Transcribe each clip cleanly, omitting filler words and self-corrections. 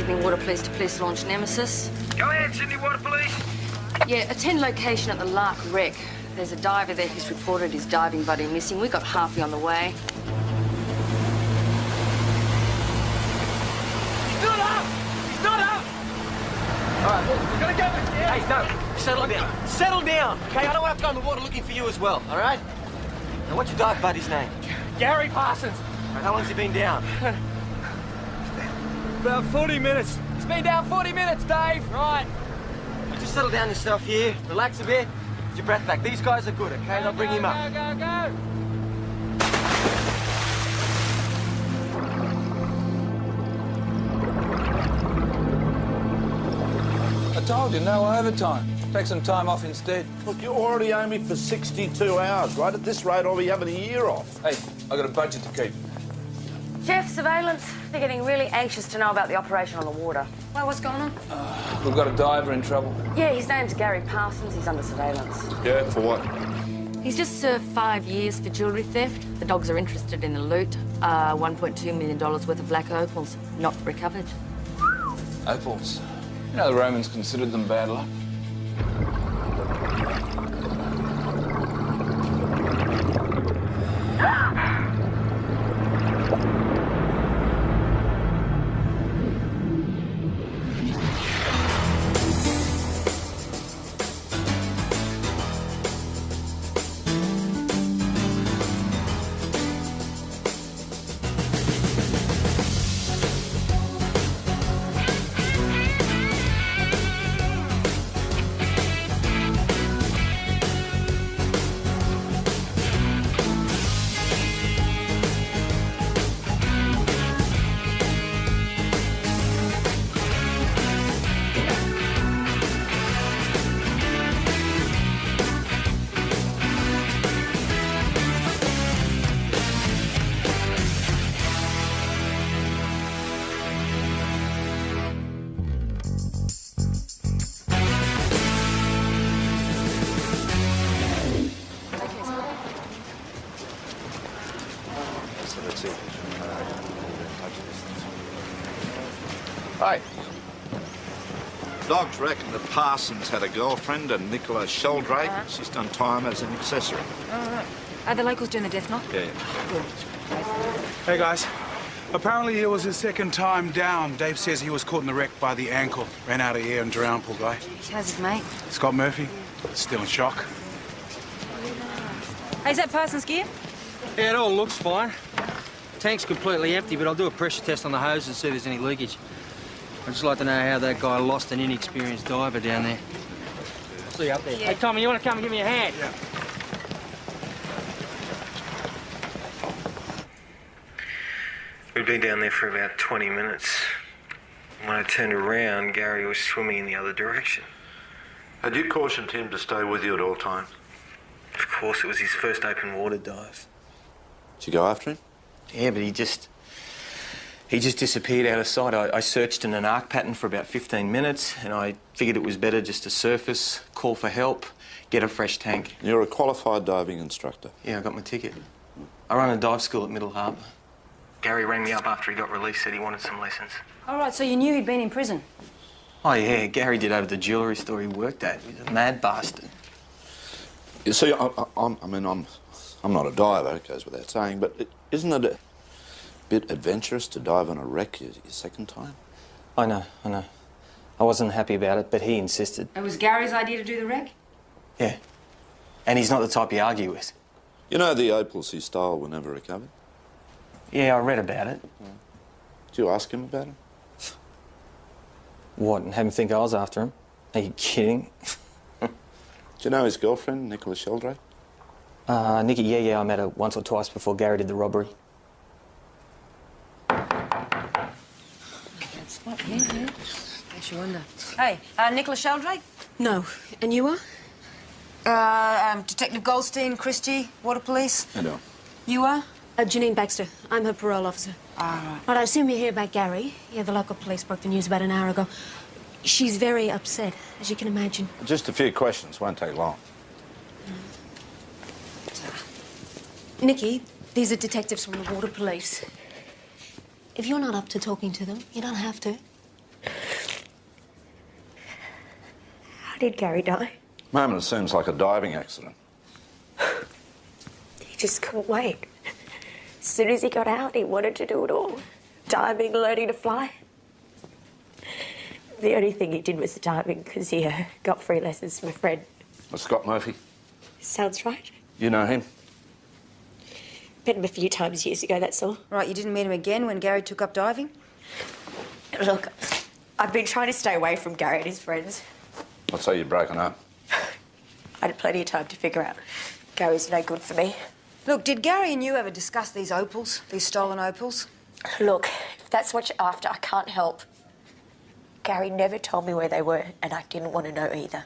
Sydney Water Police to police launch Nemesis. Go ahead, Sydney Water Police. Yeah, attend location at the Lark wreck. There's a diver there who's reported his diving buddy missing. We got Harvey on the way. He's not up! He's not up! All right, look, we're gonna go with you. Hey, no, settle down. Settle down, okay? I don't have to go in the water looking for you as well, all right? Now, what's your dive buddy's name? Gary Parsons. How long's he been down? About 40 minutes. He's been down 40 minutes, Dave. Right. You just settle down yourself here, relax a bit, get your breath back. These guys are good, okay? They'll bring him up. Go, go, go! I told you, no overtime. Take some time off instead. Look, you already owe me for 62 hours, right? At this rate, I'll be having a year off. Hey, I got a budget to keep. Jeff, surveillance. They're getting really anxious to know about the operation on the water. Well, what's going on? We've got a diver in trouble. Yeah, his name's Gary Parsons. He's under surveillance. Yeah, for what? He's just served 5 years for jewellery theft. The dogs are interested in the loot. $1.2 million worth of black opals, not recovered. Opals. You know, the Romans considered them bad luck. Hey. Dogs reckon that Parsons had a girlfriend, and Nicola Sheldrake. She's done time as an accessory. Are the locals doing the death knot? Yeah. Good. Hey, guys. Apparently it was his second time down. Dave says he was caught in the wreck by the ankle. Ran out of air and drowned, poor guy. How's his mate? Scott Murphy, still in shock. Hey, is that Parsons' gear? Yeah, it all looks fine. Tank's completely empty, but I'll do a pressure test on the hose and see if there's any leakage. I'd just like to know how that guy lost an inexperienced diver down there. See you up there. Yeah. Hey, Tommy, you want to come and give me a hand? Yeah. We'd been down there for about 20 minutes. When I turned around, Gary was swimming in the other direction. Had you cautioned him to stay with you at all times? Of course, it was his first open water dive. Did you go after him? Yeah, but he just disappeared out of sight. I searched in an arc pattern for about 15 minutes, and I figured it was better just to surface, call for help, get a fresh tank. You're a qualified diving instructor. Yeah, I got my ticket. I run a dive school at Middle Harbour. Gary rang me up after he got released, said he wanted some lessons. All right, so you knew he'd been in prison? Oh, yeah, Gary did over the jewellery store he worked at. He's a mad bastard. You see, I'm not a diver, it goes without saying, but isn't it a bit adventurous to dive on a wreck your second time? I know. I wasn't happy about it, but he insisted. It was Gary's idea to do the wreck? Yeah. And he's not the type you argue with. You know the opals he stole were never recovered? Yeah, I read about it. Did you ask him about it? What, and have him think I was after him? Are you kidding? Do you know his girlfriend, Nicola Sheldrake? Nikki, yeah, I met her once or twice before Gary did the robbery. That's what, yeah. Makes you wonder. Hey, Nicola Sheldrake? No. And you are? Detective Goldie and Christey, Water Police. I know. You are? Janine Baxter. I'm her parole officer. All right. Well, I assume you hear about Gary. Yeah, the local police broke the news about an hour ago. She's very upset, as you can imagine. Just a few questions, won't take long. Nikki, these are detectives from the Water Police. If you're not up to talking to them, you don't have to. Why did Gary die? Moment, it seems like a diving accident. He just couldn't wait. As soon as he got out, he wanted to do it all. Diving, learning to fly. The only thing he did was the diving because he got free lessons from a friend. Scott Murphy. Sounds right. You know him? Met him a few times years ago, that's all. Right, you didn't meet him again when Gary took up diving? Look, I've been trying to stay away from Gary and his friends. I'd say you've broken up. I had plenty of time to figure out Gary's no good for me. Look, did Gary and you ever discuss these opals, these stolen opals? Look, if that's what you're after, I can't help. Gary never told me where they were, and I didn't want to know either.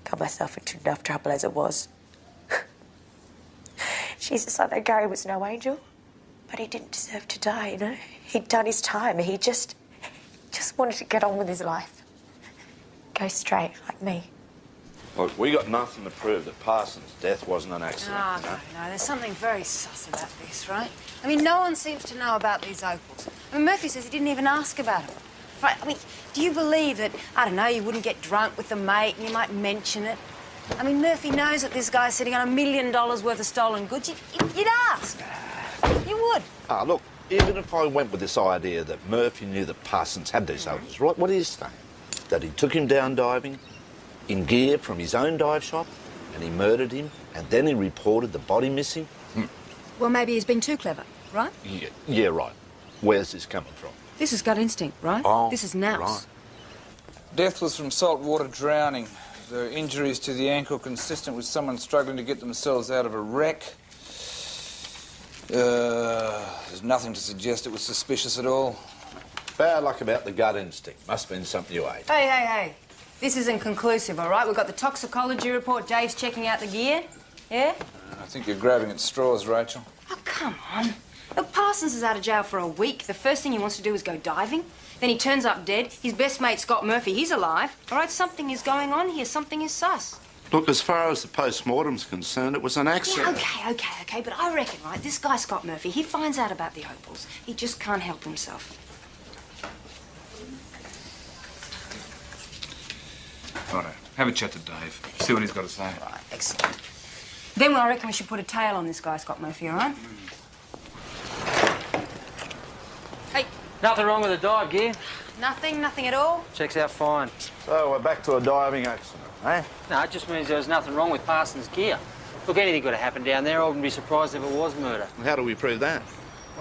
Got myself into enough trouble as it was. Jesus, I know Gary was no angel, but he didn't deserve to die, you know? He'd done his time. He just wanted to get on with his life. Go straight, like me. Look, we got nothing to prove that Parsons' death wasn't an accident. No, there's something very sus about this, right? I mean, no one seems to know about these opals. I mean, Murphy says he didn't even ask about them. Right, I mean, do you believe that, I don't know, you wouldn't get drunk with the mate and you might mention it? I mean, Murphy knows that this guy's sitting on $1 million worth of stolen goods. You'd ask. You would. Look, even if I went with this idea that Murphy knew that Parsons had these opals, right, what is saying? That he took him down diving in gear from his own dive shop and he murdered him and then he reported the body missing? Well, maybe he's been too clever, right? Yeah, right. Where's this coming from? This is gut instinct, right? Oh, this is nous. right. Death was from saltwater drowning. The injuries to the ankle consistent with someone struggling to get themselves out of a wreck. There's nothing to suggest it was suspicious at all. Bad luck about the gut instinct. Must have been something you ate. Hey. This isn't conclusive, all right? We've got the toxicology report. Dave's checking out the gear. Yeah? I think you're grabbing at straws, Rachel. Oh, come on. Look, Parsons is out of jail for a week. The first thing he wants to do is go diving. Then he turns up dead. His best mate, Scott Murphy, he's alive. All right, something is going on here. Something is sus. Look, as far as the post-mortem's concerned, it was an accident. Yeah, okay. But I reckon, right, this guy, Scott Murphy, he finds out about the opals. He just can't help himself. Righto. Have a chat to Dave. See what he's got to say. Right, excellent. Then I reckon we should put a tail on this guy, Scott Murphy, all right? Hey. Nothing wrong with the dive gear. Nothing at all? Checks out fine. So we're back to a diving accident, eh? No, it just means there was nothing wrong with Parsons' gear. Look, anything could have happened down there. I wouldn't be surprised if it was murder. How do we prove that?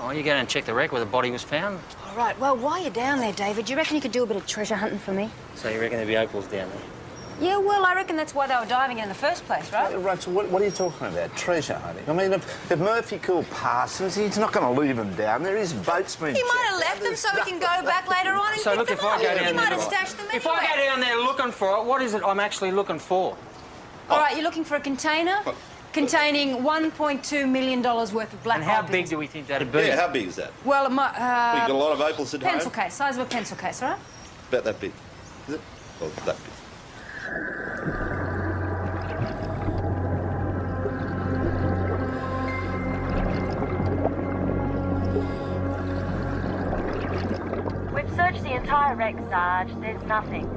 Oh, you go down and check the wreck where the body was found. All right, well, while you're down there, David, do you reckon you could do a bit of treasure hunting for me? So you reckon there'd be opals down there? Yeah, well, I reckon that's why they were diving in the first place, right? Rachel, what are you talking about? Treasure hunting? I mean, if Murphy killed Parsons, he's not going to leave him down there. His boat's been He might checked have left them so we can go back later on and So pick look, them if I up. go down He there... might have stashed them anyway. If I go down there looking for it, what is it I'm actually looking for? All right, you're looking for a container containing $1.2 million worth of black And how opals. big do we think that'd be? Yeah, how big is that? Well, You got a lot of opals at pencil home? case, size of a pencil case, all right? About that big. Is it? Or that big? We've searched the entire wreck, Sarge. There's nothing.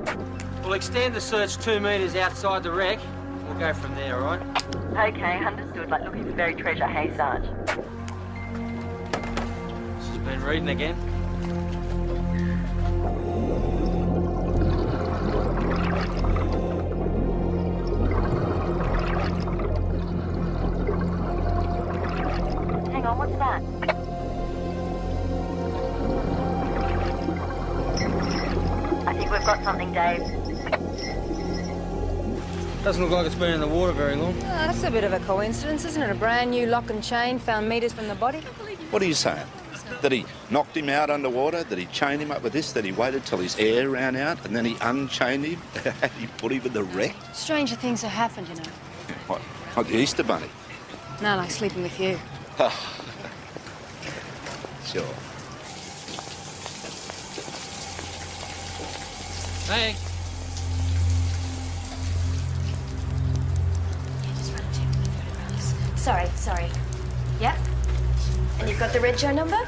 We'll extend the search 2 metres outside the wreck. We'll go from there, all right? Okay, understood. Like looking for buried treasure, hey, Sarge? She's been reading again. Hang on, what's that? I think we've got something, Dave. Doesn't look like it's been in the water very long. Oh, that's a bit of a coincidence, isn't it? A brand new lock and chain found metres from the body. What are you saying? That he knocked him out underwater? That he chained him up with this? That he waited till his air ran out and then he unchained him? And he put him in the wreck? Stranger things have happened, you know. What? Like the Easter Bunny? No, like sleeping with you. Sure. Hey. Just run and check the photographs. Sorry. Yep. And you've got the reg show number?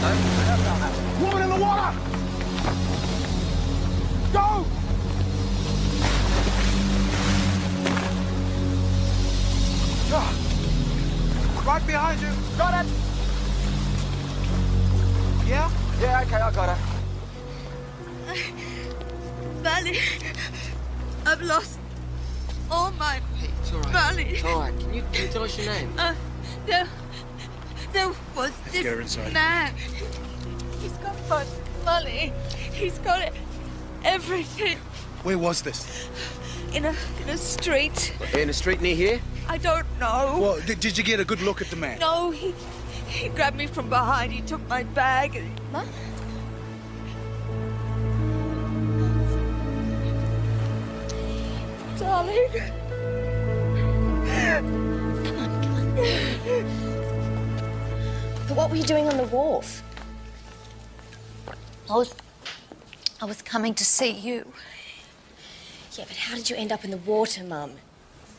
Woman in the water! Go! Right behind you. Got it! Yeah? Yeah, okay, I got her. Valley, I've lost all my It's all right. money. It's all right. Can you tell us your name? There was get her this inside. man. He's got my money. He's got everything Where was this? in a street. In a street near here? I don't know. Well, did you get a good look at the man? No, he grabbed me from behind. He took my bag and... Mum? Darling. But what were you doing on the wharf? I was coming to see you. Yeah, but how did you end up in the water, Mum?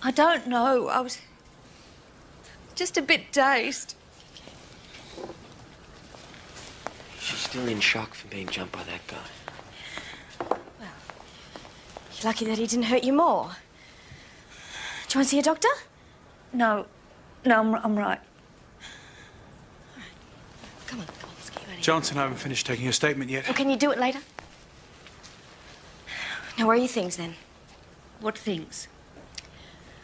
I don't know. I was just a bit dazed. She's still in shock from being jumped by that guy. You're lucky that he didn't hurt you more. Do you want to see a doctor? No, I'm right. Come on, let's get you out of here. Johnson, I haven't finished taking your statement yet. Well, can you do it later? Now, where are your things, then? What things?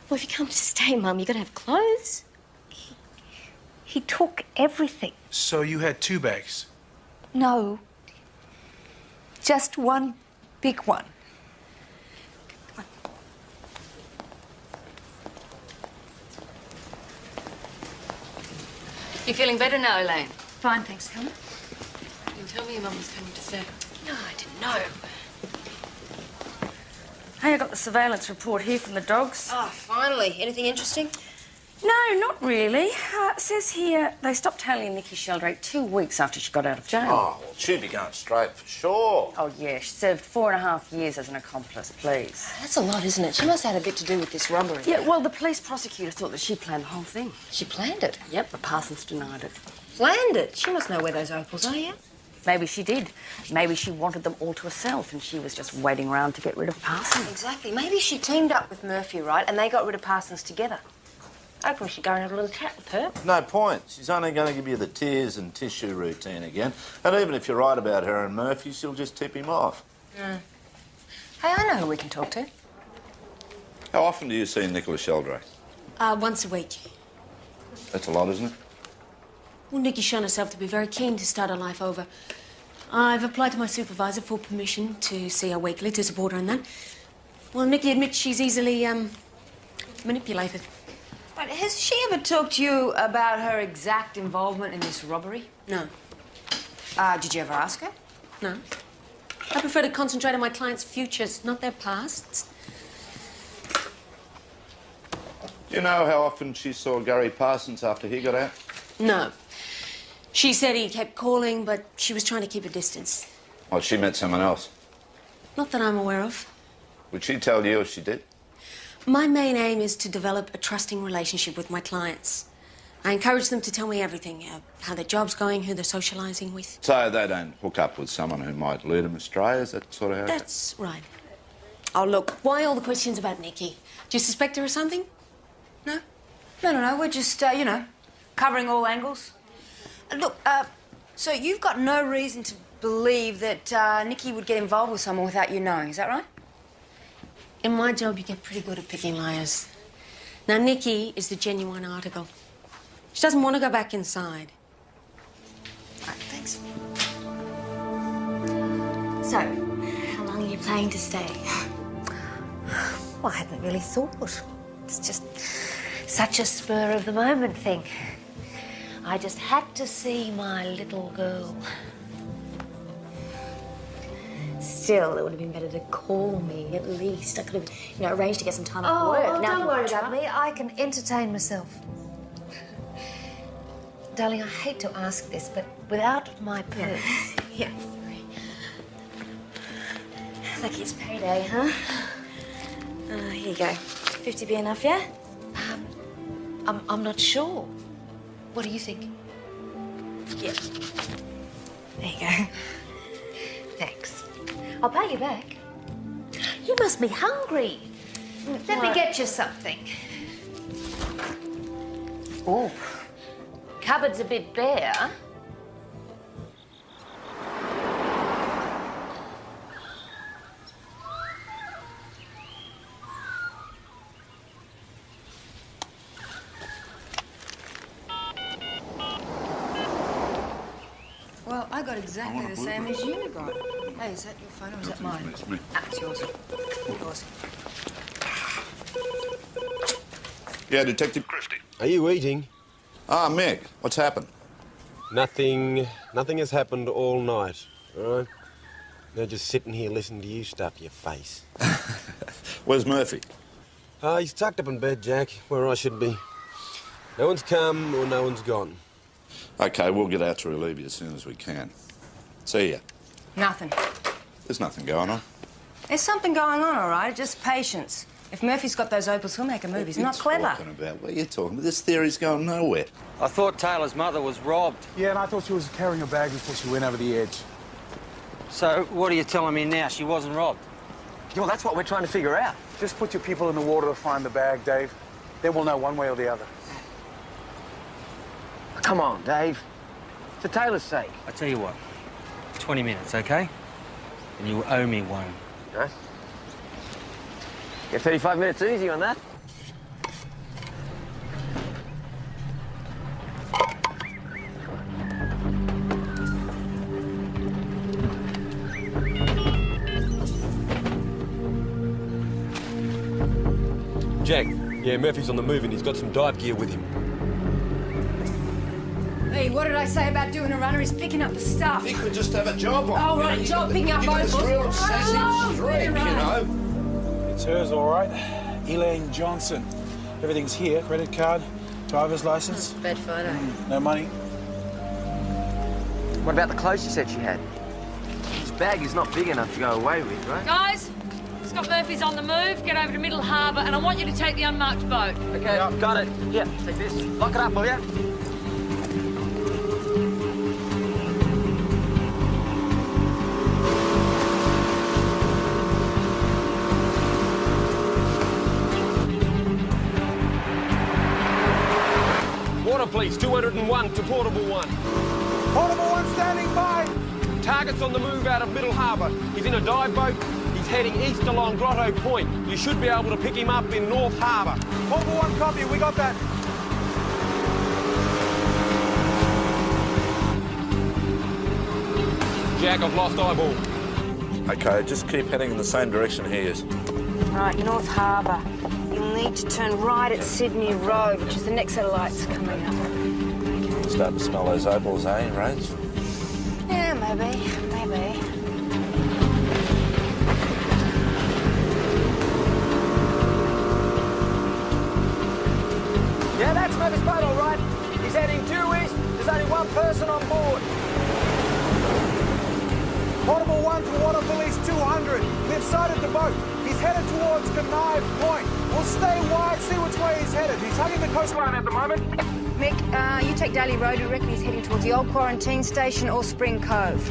Well, if you come to stay, Mum, you've got to have clothes. He took everything. So you had 2 bags? No. Just one big one. You feeling better now, Elaine? Fine, thanks, Helen. You didn't tell me your mum was coming to stay. No, I didn't know. Hey, I got the surveillance report here from the dogs. Oh, finally. Anything interesting? No, not really. It says here they stopped tailing Nikki Sheldrake 2 weeks after she got out of jail. Oh, well, she'd be going straight for sure. Oh, yeah, she served 4.5 years as an accomplice, please. That's a lot, isn't it? She must have had a bit to do with this robbery. Yeah, well, the police prosecutor thought that she planned the whole thing. She planned it. Yep, but Parsons denied it. Planned it? She must know where those opals are, yeah? Maybe she did. Maybe she wanted them all to herself and she was just waiting around to get rid of Parsons. Exactly. Maybe she teamed up with Murphy, right? And they got rid of Parsons together. I reckon we should go and have a little chat with her. No point. She's only going to give you the tears and tissue routine again. And even if you're right about her and Murphy, she'll just tip him off. Hey, I know who we can talk to. How often do you see Nicholas Sheldrake? Once a week. That's a lot, isn't it? Well, Nikki's shown herself to be very keen to start her life over. I've applied to my supervisor for permission to see her weekly to support her in that. Well, Nikki admits she's easily, manipulated. But has she ever talked to you about her exact involvement in this robbery? No. Did you ever ask her? No. I prefer to concentrate on my clients' futures, not their pasts. Do you know how often she saw Gary Parsons after he got out? No. She said he kept calling, but she was trying to keep a distance. Well, she met someone else. Not that I'm aware of. Would she tell you if she did? My main aim is to develop a trusting relationship with my clients. I encourage them to tell me everything, how their job's going, who they're socialising with. So they don't hook up with someone who might lead them astray? Is that sort of how... That's right. Oh, look, why all the questions about Nikki? Do you suspect her of something? No? No. We're just, you know, covering all angles. Look, so you've got no reason to believe that Nikki would get involved with someone without you knowing, is that right? In my job, you get pretty good at picking liars. Now, Nikki is the genuine article. She doesn't want to go back inside. All right, thanks. So, how long are you planning to stay? Well, I hadn't really thought. It's just such a spur of the moment thing. I just had to see my little girl. Still, it would have been better to call me, at least. I could have, you know, arranged to get some time off work. Oh, Now don't you worry want about me. I can entertain myself. Darling, I hate to ask this, but without my purse... Yeah. Lucky it's payday, huh? Here you go. 50 be enough, yeah? I'm not sure. What do you think? Yeah. There you go. Thanks. I'll pay you back. You must be hungry. Let me get you something. Oh, cupboard's a bit bare. Well, I got exactly the same as you got. Hey, is that your phone or is that mine? It's me. Ah, it's yours. Yours. Yeah, Detective Christie. Are you eating? Ah, Mick, what's happened? Nothing has happened all night, all right? They're just sitting here listening to you stuff your face. Where's Murphy? He's tucked up in bed, Jack, where I should be. No one's come or no one's gone. Okay, we'll get out to relieve you as soon as we can. See ya. Nothing. There's nothing going on. There's something going on, all right. Just patience. If Murphy's got those opals, he'll make a move. He's not clever. What are you talking about? What are you talking about? This theory's going nowhere. I thought Taylor's mother was robbed. Yeah, and I thought she was carrying a bag before she went over the edge. So what are you telling me now? She wasn't robbed? Well, that's what we're trying to figure out. Just put your people in the water to find the bag, Dave. Then we'll know one way or the other. Come on, Dave. For Taylor's sake. I tell you what, 20 minutes, okay? And you owe me one. Huh? Get 35 minutes easy on that. Jack, yeah, Murphy's on the move and he's got some dive gear with him. Hey, what did I say about doing a runner? He's picking up the stuff. He could just have a job on. Oh, right, job picking up opals. opals. Real obsessive streak, you know. It's hers, all right. Elaine Johnson. Everything's here. Credit card, driver's license. Bad photo. No money. What about the clothes she said she had? This bag is not big enough to go away with, right? Guys, Scott Murphy's on the move. Get over to Middle Harbour, and I want you to take the unmarked boat. Okay, got it. Yeah, take this. Lock it up, will ya? Water police, 201 to Portable 1. Portable 1 standing by. Target's on the move out of Middle Harbour. He's in a dive boat. He's heading east along Grotto Point. You should be able to pick him up in North Harbour. Portable 1 copy. We got that. Jack, I've lost eyeball. Okay, just keep heading in the same direction he is. Right, North Harbour. You'll need to turn right at Sydney Road, which is the next set of lights coming up. Starting to smell those opals, eh, Rach? Yeah, maybe. Yeah, that's Murphy's boat, all right. He's heading due east. There's only one person on board. Portable 1 to Water Police 200. We've sighted the boat. He's headed towards Connive Point. We'll stay wide, see which way he's headed. He's hugging the coastline at the moment. Mick, you take Daly Road. We reckon he's heading towards the old quarantine station or Spring Cove.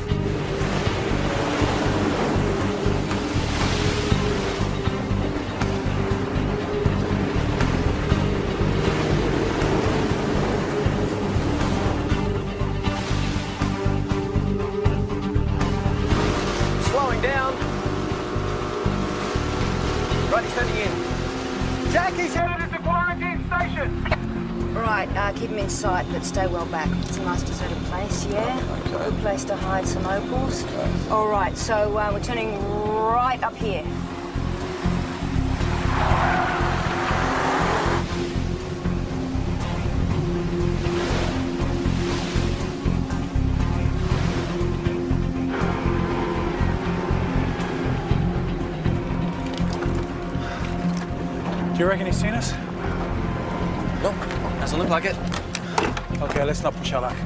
Slowing down. Right, he's turning in. Jackie's headed to the quarantine station. All right, keep him in sight, but stay well back. It's a nice deserted place, yeah? Okay. Good place to hide some opals. Okay. All right, so we're turning right up here. Do you reckon he's seen us? Nope, doesn't look like it. Okay, let's not push our luck.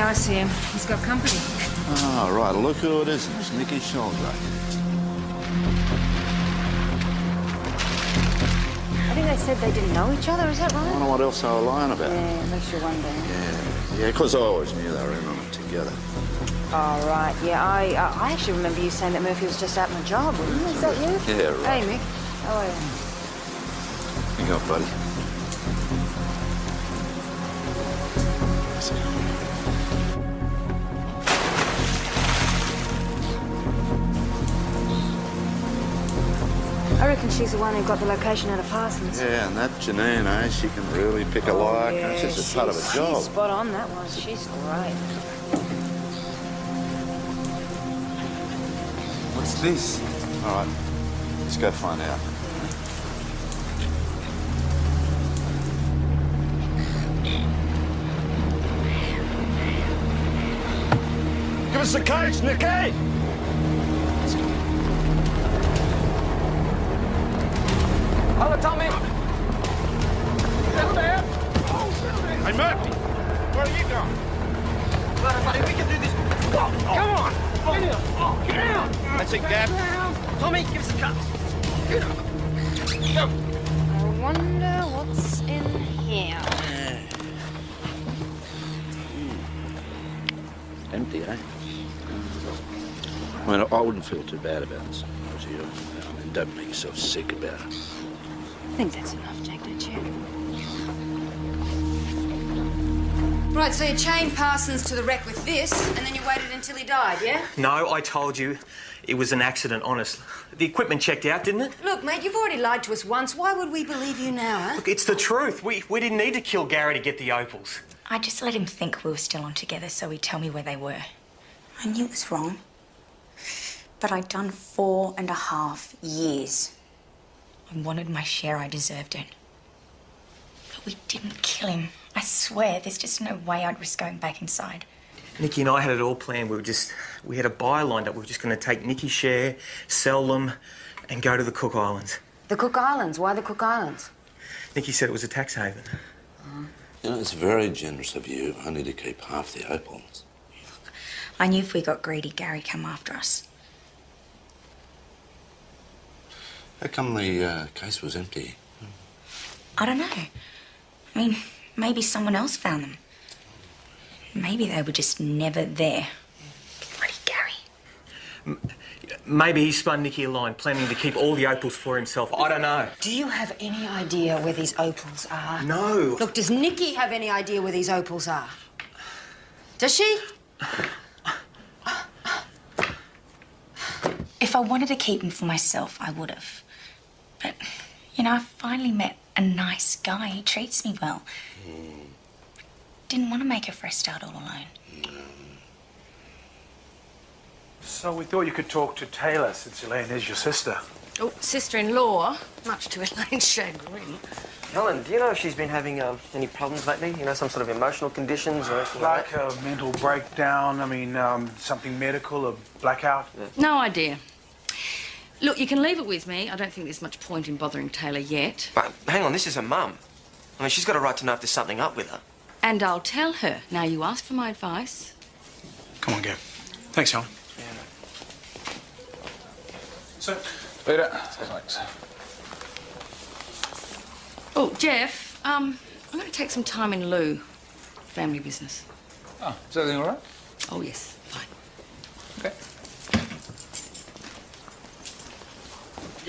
Yeah, I see him. He's got company. Oh, right. Look who it is. It's Nicky Sheldrake. I think they said they didn't know each other. Is that right? I don't know what else they were lying about. Yeah, it makes you wonder. Yeah, because I always knew they were in on it together. Oh, right. Yeah, I actually remember you saying that Murphy was just out on a job, wasn't he? Is that you? Yeah, right. Hey, Mick. How are you? Hang on, buddy. I reckon she's the one who got the location out of Parsons. Yeah, and that Janine, eh? She can really pick a lock. Yeah, It's just a part of a job. She's spot on, that one. She's great. What's this? All right, let's go find out. Give us the case, Nicky! Hello, Tommy. Down there! Hey, Murphy! Where are you going? Right, buddy, we can do this. Come on! Get down! Get down! That's it, Gab. Tommy, give us the cups. Get up! Go! I wonder what's in here. Empty, eh? I mean, I wouldn't feel too bad about this. Was you? I mean, don't make yourself sick about it. I think that's enough, Jack, don't you? Right, so you chained Parsons to the wreck with this, and then you waited until he died, yeah? No, I told you it was an accident, honest. The equipment checked out, didn't it? Look, mate, you've already lied to us once. Why would we believe you now, huh? Look, it's the truth. We didn't need to kill Gary to get the opals. I just let him think we were still on together so he'd tell me where they were. I knew it was wrong. But I'd done 4.5 years. I wanted my share, I deserved it. But we didn't kill him. I swear, there's just no way I'd risk going back inside. Nicky and I had it all planned. We had a buyer lined up. We were just going to take Nicky's share, sell them, and go to the Cook Islands. The Cook Islands? Why the Cook Islands? Nicky said it was a tax haven. You know, it's very generous of you only to keep half the opals. I knew if we got greedy, Gary'd come after us. How come the case was empty? I don't know. I mean, maybe someone else found them. Maybe they were just never there. Bloody Gary. Maybe he spun Nicky a line, planning to keep all the opals for himself. I don't know. Do you have any idea where these opals are? No. Look, does Nicky have any idea where these opals are? Does she? If I wanted to keep them for myself, I would have. But, you know, I finally met a nice guy. He treats me well. Didn't want to make a fresh start all alone. So we thought you could talk to Taylor since Elaine is your sister. Oh, sister-in-law, much to Elaine's chagrin. Helen, do you know if she's been having any problems lately? You know, some sort of emotional conditions or anything like that? Like a mental breakdown, I mean, something medical, a blackout? Yeah. No idea. Look, you can leave it with me. I don't think there's much point in bothering Taylor yet. But hang on, this is her mum. I mean, she's got a right to know if there's something up with her. And I'll tell her. Now, you asked for my advice. Come on, Gab. Thanks, Helen. So, Peter. Thanks. Oh, Jeff, I'm going to take some time in lieu. Family business. Oh, is everything all right? Oh, yes, fine. Okay.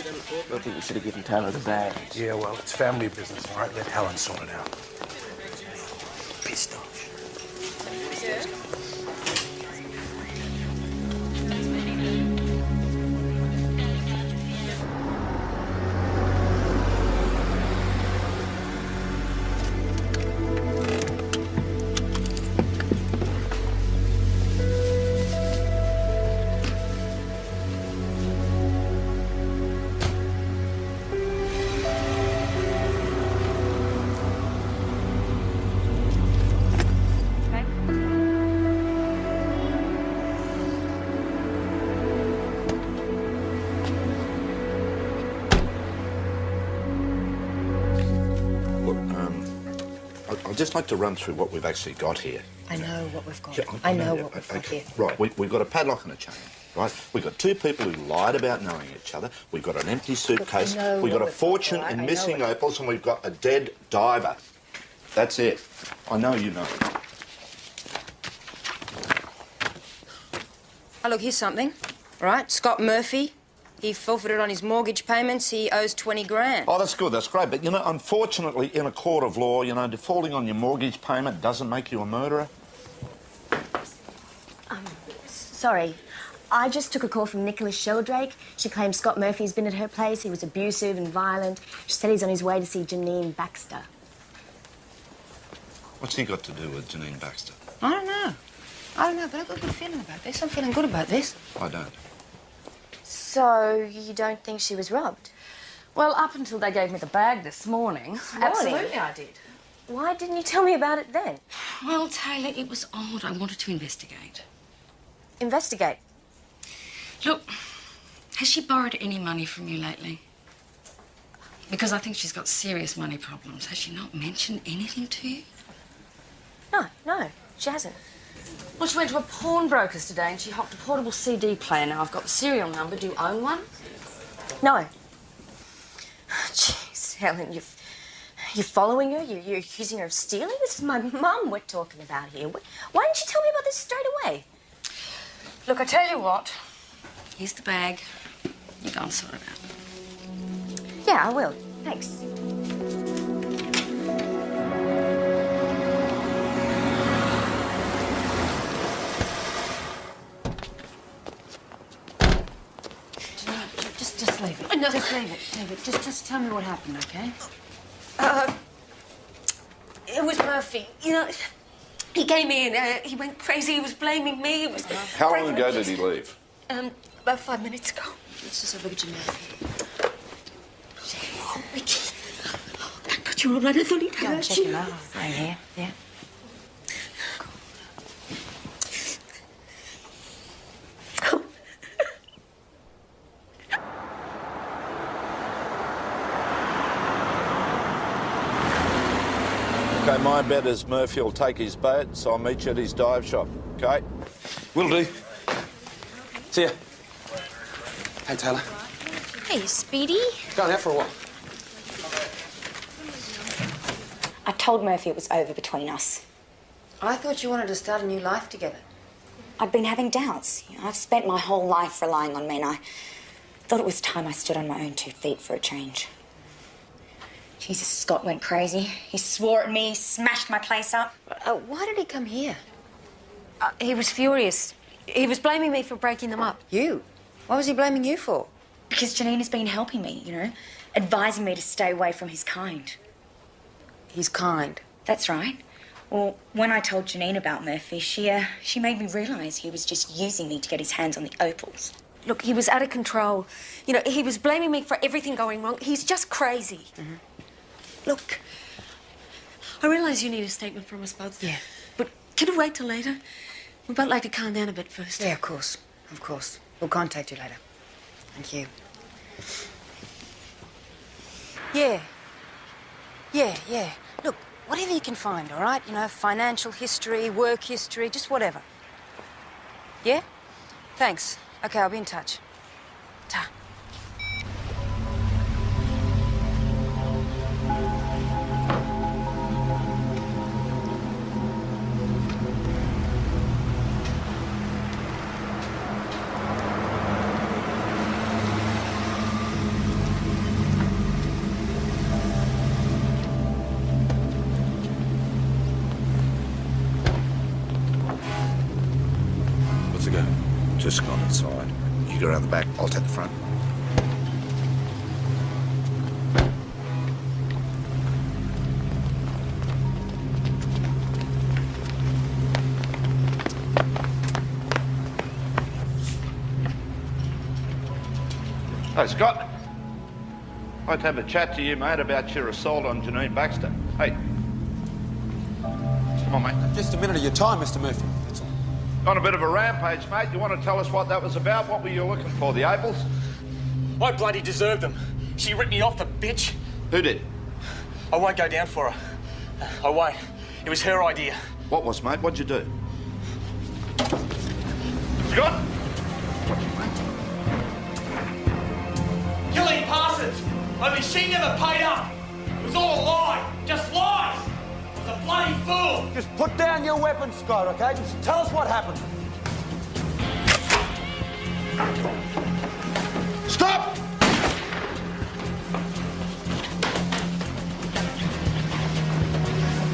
I think we should have given Taylor the bag. yeah, well, it's family business, all right? Let Helen sort it out. Pissed off. just like to run through what we've actually got here. I know what we've got. Yeah, I know what we've got here. Right, we've got a padlock and a chain, right? We've got two people who lied about knowing each other. We've got an empty suitcase. We've got a fortune in missing opals, and we've got a dead diver. That's it. I know you know. Oh, look, here's something. Right, Scott Murphy. He forfeited on his mortgage payments. He owes 20 grand. Oh, that's good. That's great. But, you know, unfortunately, in a court of law, you know, defaulting on your mortgage payment doesn't make you a murderer. Sorry. I just took a call from Nicholas Sheldrake. She claims Scott Murphy's been at her place. He was abusive and violent. She said he's on his way to see Janine Baxter. What's he got to do with Janine Baxter? I don't know. But I've got a good feeling about this. I'm feeling good about this. I don't. So, you don't think she was robbed? Well, up until they gave me the bag this morning. Absolutely I did. Why didn't you tell me about it then? Well, Taylor, it was odd. I wanted to investigate. Investigate? Look, has she borrowed any money from you lately? Because I think she's got serious money problems. Has she not mentioned anything to you? No, she hasn't. Well, she went to a pawnbroker's today and she hocked a portable CD player. Now, I've got the serial number. Do you own one? No. Jeez, Helen, you're following her? You're accusing her of stealing? This is my mum we're talking about here. Why didn't you tell me about this straight away? Look, I tell you what. Here's the bag. You go and sort it out. Yeah, I will. Thanks. Just leave it. No. Just leave it. Leave it. Just tell me what happened, okay? It was Murphy. You know, he came in. He went crazy. He was blaming me. He was. How long ago did he leave? About 5 minutes ago. Let's just have a look at your Murphy. Oh, Mickey. Thank God you're all right. I thought he'd Go and hurt check you. him out. Right here. Yeah. Okay, my bet is Murphy will take his boat, so I'll meet you at his dive shop, okay? Will do. See ya. Hey, Taylor. Hey, Speedy. Going out for a while. I told Murphy it was over between us. I thought you wanted to start a new life together. I'd been having doubts. You know, I've spent my whole life relying on men. I thought it was time I stood on my own 2 feet for a change. Jesus, Scott went crazy. He swore at me, smashed my place up. Why did he come here? He was furious. He was blaming me for breaking them up. You? What was he blaming you for? Because Janine has been helping me, you know, advising me to stay away from his kind. His kind? That's right. Well, when I told Janine about Murphy, she made me realise he was just using me to get his hands on the opals. Look, he was out of control. You know, he was blaming me for everything going wrong. He's just crazy. Mm-hmm. Look, I realise you need a statement from us both. Yeah. But can it wait till later? We'd both like to calm down a bit first. Yeah, of course. Of course. We'll contact you later. Thank you. Yeah. Look, whatever you can find, all right? You know, financial history, work history, just whatever. Yeah? Thanks. Okay, I'll be in touch. Ta. What's the go? Just gone inside. You go around the back, I'll take the front. Hey, Scott. I'd like to have a chat to you, mate, about your assault on Janine Baxter. Hey. Come on, mate. Just a minute of your time, Mr. Murphy. That's all. On a bit of a rampage, mate. You want to tell us what that was about? What were you looking for, the opals? I bloody deserved them. She ripped me off, the bitch. Who did? I won't go down for her. I won't. It was her idea. What was, mate? What'd you do? Scott! Killing Parsons. Only she never paid up. It was all a lie. Just lies. I was a bloody fool. Just put down your weapon, Scott, okay? Just tell us what happened. Stop!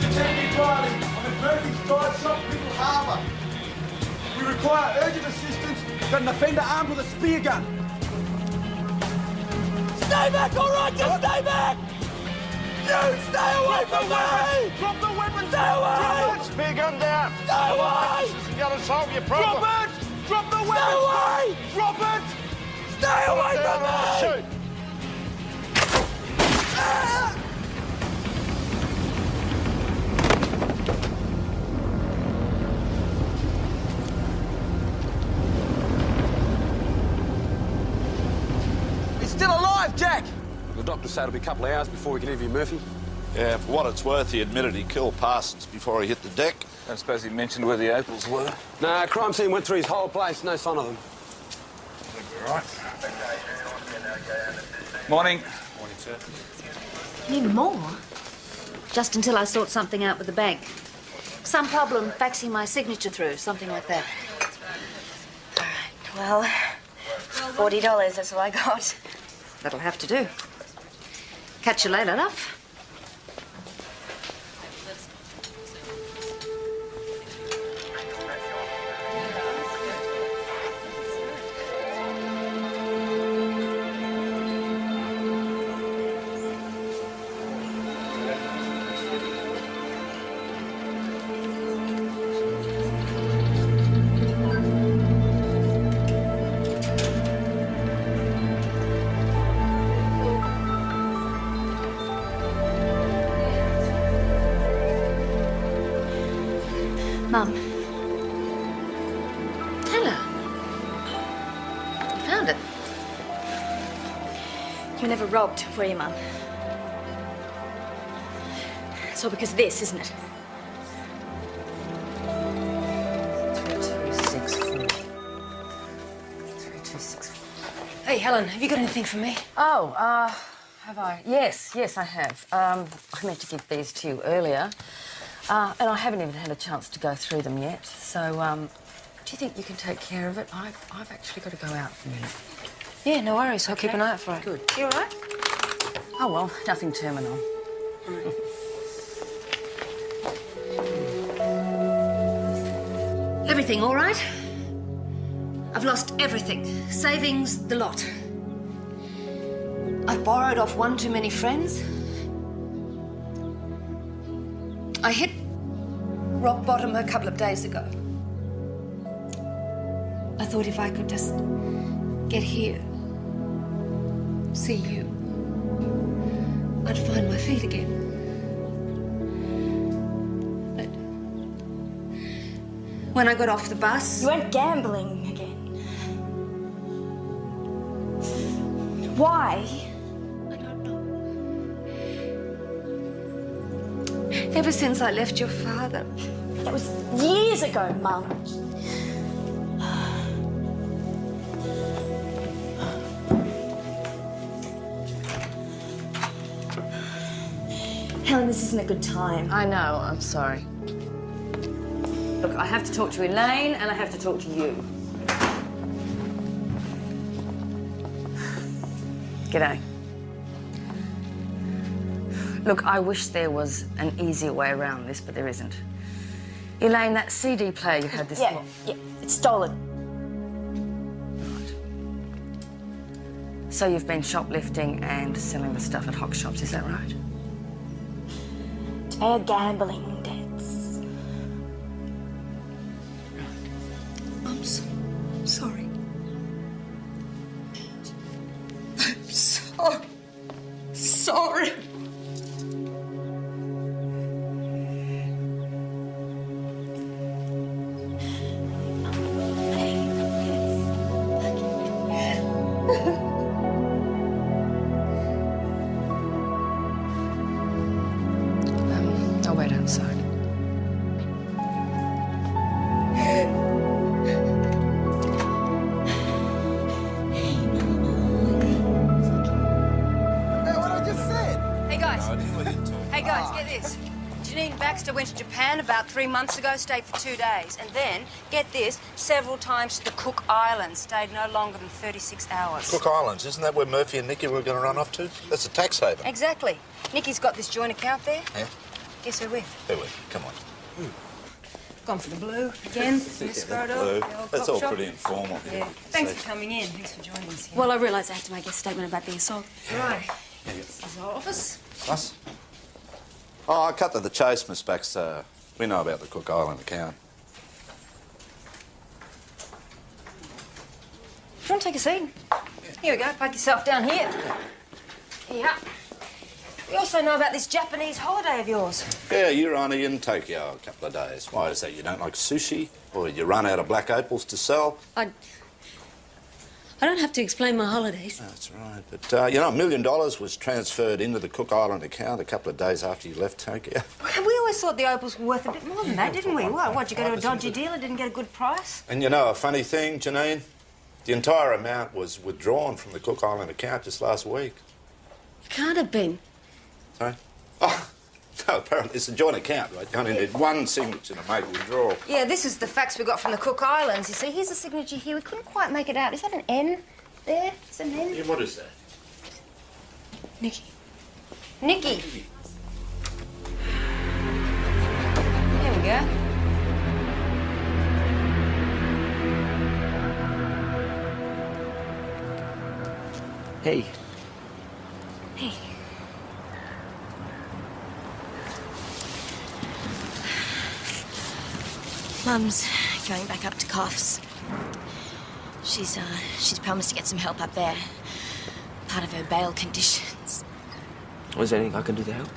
Detective Riley, I'm at Murphy's Dive Shop, Little Harbour. We require urgent assistance. Got an offender armed with a spear gun. Stay back, all right? Just stay back! You stay away from me! Drop the weapon! Stay away! Drop that spear gun down! Stay away! This isn't going to solve your problem. Drop it! Drop the weapon! Stay away! Drop it! Stay away from me! Shoot! He's still alive, Jack! The doctor said it'll be a couple of hours before we can interview Murphy. Yeah, for what it's worth, he admitted he killed Parsons before he hit the deck. Don't suppose he mentioned where the opals were? Nah, crime scene went through his whole place, no sign of them. All right. Morning. Morning, sir. Need more? Just until I sort something out with the bank. Some problem faxing my signature through, something like that. Well, $40, that's all I got. That'll have to do. Catch you later, love. Mum. Hello. You found it. You were never robbed, were you, Mum? It's all because of this, isn't it? 3264. 3264. Hey, Helen, have you got anything for me? Oh, have I? Yes, I have. I meant to give these to you earlier. And I haven't even had a chance to go through them yet. So, do you think you can take care of it? I've actually got to go out for a minute. Yeah, no worries. I'll keep an eye out for it. Good. You all right? Oh, well, nothing terminal. Everything all right? I've lost everything. Savings, the lot. I've borrowed off one too many friends. I hit rock bottom a couple of days ago. I thought if I could just get here, see you, I'd find my feet again. But when I got off the bus... You went gambling again. Why? Ever since I left your father. That was years ago, Mum. Helen, this isn't a good time. I know, I'm sorry. Look, I have to talk to Elaine and I have to talk to you. G'day. Look, I wish there was an easier way around this, but there isn't. Elaine, that CD player you had this morning. Yeah, it's stolen. Right. So you've been shoplifting and selling the stuff at hock shops, is that right? To pay our gambling debts. I'm so sorry. I'm so sorry. I'll wait outside. Baxter went to Japan about 3 months ago, stayed for 2 days, and then, get this, several times to the Cook Islands, stayed no longer than 36 hours. Cook Islands, isn't that where Murphy and Nicky were going to run off to? That's a tax haven. Exactly. Nicky's got this joint account there. Yeah? Guess who with? Who with? Come on. Gone for the blue again. Miss Photo. That's all pretty informal. Yeah. Thanks for coming in. Thanks for joining us here. Well, I realise I have to make a statement about the assault. Right. This is our office. Us? Oh, I cut to the chase, Miss Baxter. We know about the Cook Island account. Do you want to take a seat? Here we go. Park yourself down here. Yeah. We also know about this Japanese holiday of yours. Yeah, you're only in Tokyo a couple of days. Why is that? You don't like sushi? Or you run out of black opals to sell? I don't have to explain my holidays. That's right. But, you know, $1 million was transferred into the Cook Island account a couple of days after you left Tokyo. We always thought the opals were worth a bit more than that, didn't we? What, you go to a dodgy dealer, didn't get a good price? And you know a funny thing, Janine? The entire amount was withdrawn from the Cook Island account just last week. It can't have been. Sorry? Oh, no, apparently it's a joint account, right? You only need one signature to make a withdrawal. Yeah, this is the fax we got from the Cook Islands. You see, here's a signature here. We couldn't quite make it out. Is that an N there? Is it an N? Yeah, what is that? Nicky. Nicky. There we go. Hey. Hey. Mum's going back up to Coffs. She's promised to get some help up there. Part of her bail conditions. Was there anything I can do to help?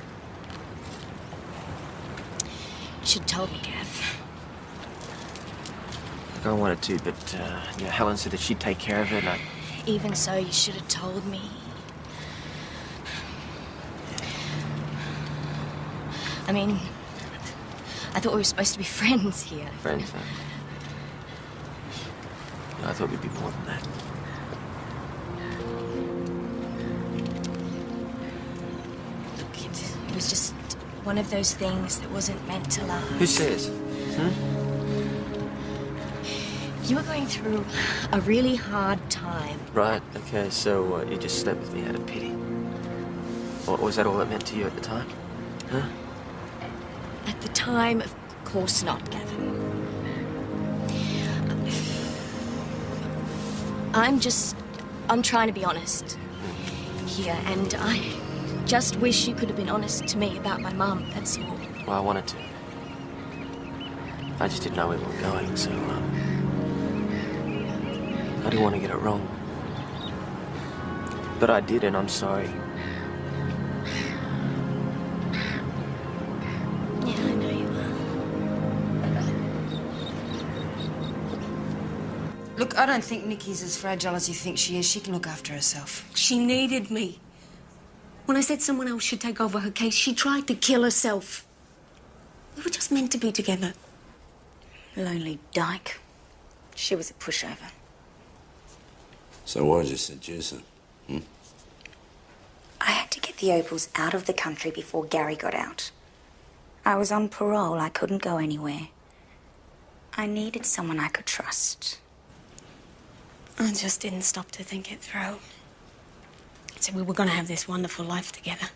You should have told me, Gav. Look, I wanted to, but you know, Helen said that she'd take care of it, and Even so, you should have told me. I mean, I thought we were supposed to be friends here. Friends, huh? I thought we'd be more than that. Look, it was just one of those things that wasn't meant to last. Who says? You were going through a really hard time. Right, okay, so you just slept with me out of pity. Was that all it meant to you at the time? Huh? At the time, of course not, Gavin. I'm trying to be honest here, and I just wish you could have been honest to me about my mum, that's all. Well, I wanted to. I just didn't know where we were going, so, I didn't want to get it wrong. But I did, and I'm sorry. Yeah, I know you are. Look, I don't think Nicky's as fragile as you think she is. She can look after herself. She needed me. When I said someone else should take over her case, she tried to kill herself. We were just meant to be together. Lonely dyke. She was a pushover. So why did you seduce her? I had to get the opals out of the country before Gary got out. I was on parole. I couldn't go anywhere. I needed someone I could trust. I just didn't stop to think it through. I said we were going to have this wonderful life together.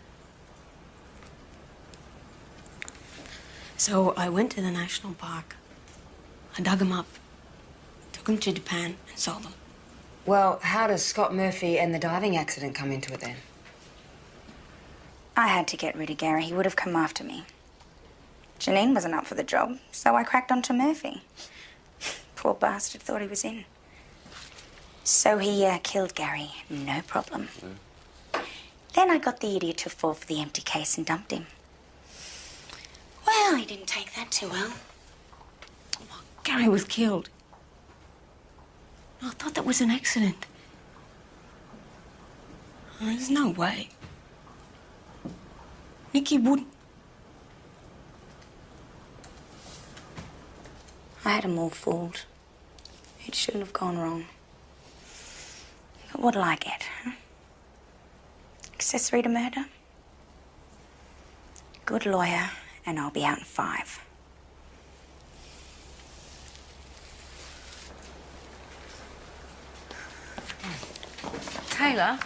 So I went to the national park. I dug them up, took them to Japan, and sold them. Well, how does Scott Murphy and the diving accident come into it then? I had to get rid of Gary. He would have come after me. Janine wasn't up for the job, so I cracked onto Murphy. Poor bastard thought he was in. So he killed Gary, no problem. Then I got the idiot to fall for the empty case and dumped him. Well, he didn't take that too well. Gary was killed. I thought that was an accident. There's no way. Nicky wouldn't. I had him all fooled. It shouldn't have gone wrong. But what'll I get, huh? Accessory to murder? Good lawyer and I'll be out in 5. Taylor,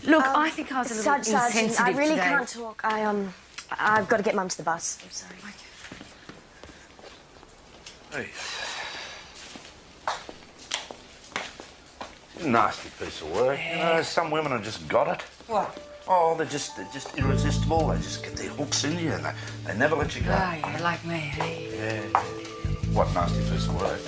look, I think I was a little Sergeant, insensitive I really today. can't talk. I've got to get Mum to the bus. I'm sorry. Hey. Nasty piece of work. You know, some women have just got it. What? Oh, they're just irresistible. They just get their hooks in you and they never let you go. Oh, yeah, like me, hey? Yeah. What nasty piece of work.